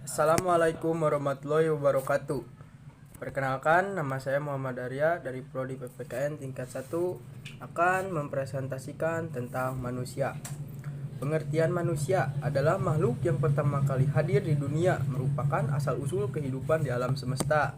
Assalamualaikum warahmatullahi wabarakatuh. Perkenalkan, nama saya Muhammad Arya dari Prodi PPKN tingkat 1 akan mempresentasikan tentang manusia. Pengertian manusia adalah makhluk yang pertama kali hadir di dunia, merupakan asal-usul kehidupan di alam semesta.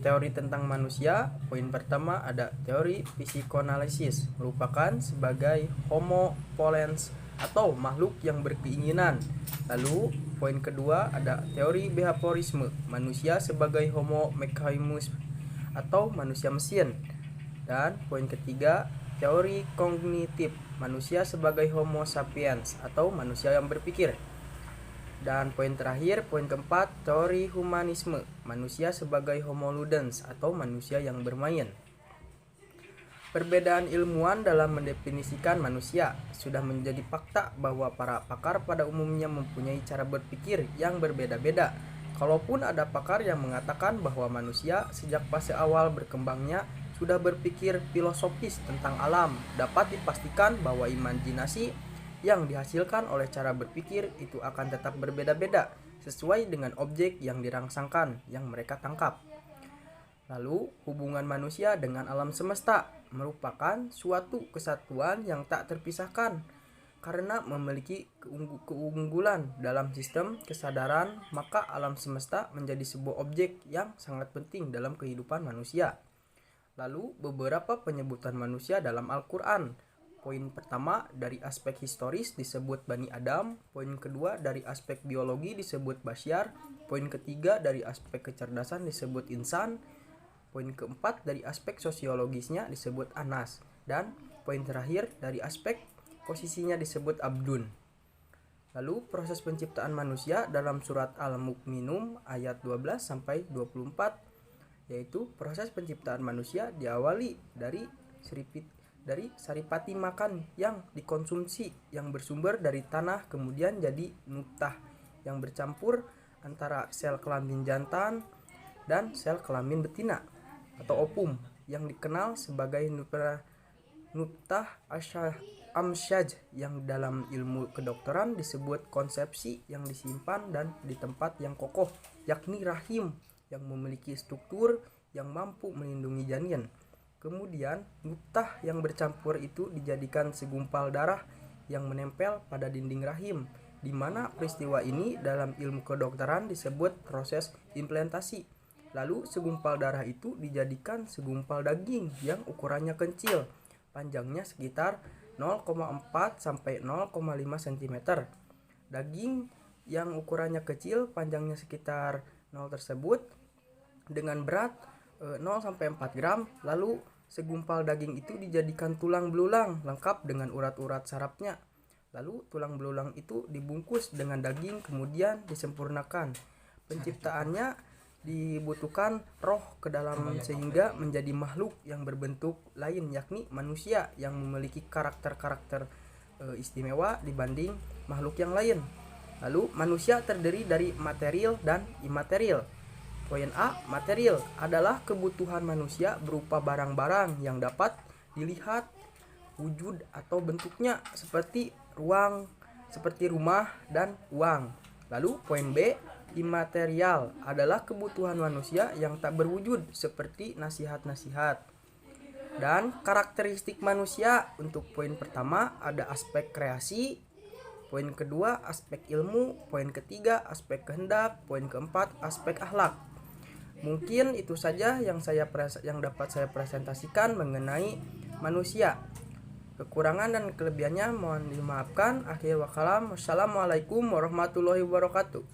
Teori tentang manusia, poin pertama ada teori psikoanalisis, merupakan sebagai homo volens atau makhluk yang berkeinginan. Lalu poin kedua ada teori behaviorisme, manusia sebagai homo mechanicus atau manusia mesin. Dan poin ketiga teori kognitif, manusia sebagai homo sapiens atau manusia yang berpikir. Dan poin terakhir, poin keempat, teori humanisme, manusia sebagai homo ludens atau manusia yang bermain. Perbedaan ilmuwan dalam mendefinisikan manusia sudah menjadi fakta bahwa para pakar pada umumnya mempunyai cara berpikir yang berbeda-beda. Kalaupun ada pakar yang mengatakan bahwa manusia sejak fase awal berkembangnya sudah berpikir filosofis tentang alam, dapat dipastikan bahwa imajinasi yang dihasilkan oleh cara berpikir itu akan tetap berbeda-beda sesuai dengan objek yang dirangsangkan yang mereka tangkap. Lalu, hubungan manusia dengan alam semesta merupakan suatu kesatuan yang tak terpisahkan karena memiliki keunggulan dalam sistem kesadaran, maka alam semesta menjadi sebuah objek yang sangat penting dalam kehidupan manusia. Lalu, beberapa penyebutan manusia dalam Al-Quran. Poin pertama dari aspek historis disebut Bani Adam, poin kedua dari aspek biologi disebut Basyar, poin ketiga dari aspek kecerdasan disebut Insan, poin keempat dari aspek sosiologisnya disebut Anas, dan poin terakhir dari aspek posisinya disebut Abdun. Lalu proses penciptaan manusia dalam surat Al-Mu'minun ayat 12 sampai 24, yaitu proses penciptaan manusia diawali dari saripati makan yang dikonsumsi yang bersumber dari tanah, kemudian jadi nutfah yang bercampur antara sel kelamin jantan dan sel kelamin betina atau ovum yang dikenal sebagai nutfah amsyaj yang dalam ilmu kedokteran disebut konsepsi yang disimpan dan di tempat yang kokoh, yakni rahim yang memiliki struktur yang mampu melindungi janin. Kemudian, nutfah yang bercampur itu dijadikan segumpal darah yang menempel pada dinding rahim, di mana peristiwa ini dalam ilmu kedokteran disebut proses implantasi. Lalu, segumpal darah itu dijadikan segumpal daging yang ukurannya kecil, panjangnya sekitar 0,4 sampai 0,5 cm. Daging yang ukurannya kecil, panjangnya sekitar 0 tersebut dengan berat 0 sampai 4 gram, lalu segumpal daging itu dijadikan tulang belulang lengkap dengan urat-urat sarafnya. Lalu tulang belulang itu dibungkus dengan daging kemudian disempurnakan. Penciptaannya dibutuhkan roh ke dalam sehingga menjadi makhluk yang berbentuk lain, yakni manusia yang memiliki karakter-karakter istimewa dibanding makhluk yang lain. Lalu manusia terdiri dari material dan imaterial. Poin A, material adalah kebutuhan manusia berupa barang-barang yang dapat dilihat wujud atau bentuknya seperti ruang, seperti rumah dan uang. Lalu poin B, imaterial adalah kebutuhan manusia yang tak berwujud seperti nasihat-nasihat. Dan karakteristik manusia untuk poin pertama ada aspek kreasi, poin kedua aspek ilmu, poin ketiga aspek kehendak, poin keempat aspek akhlak. Mungkin itu saja yang dapat saya presentasikan mengenai manusia. Kekurangan dan kelebihannya mohon dimaafkan. Akhir wa kalam. Wassalamualaikum warahmatullahi wabarakatuh.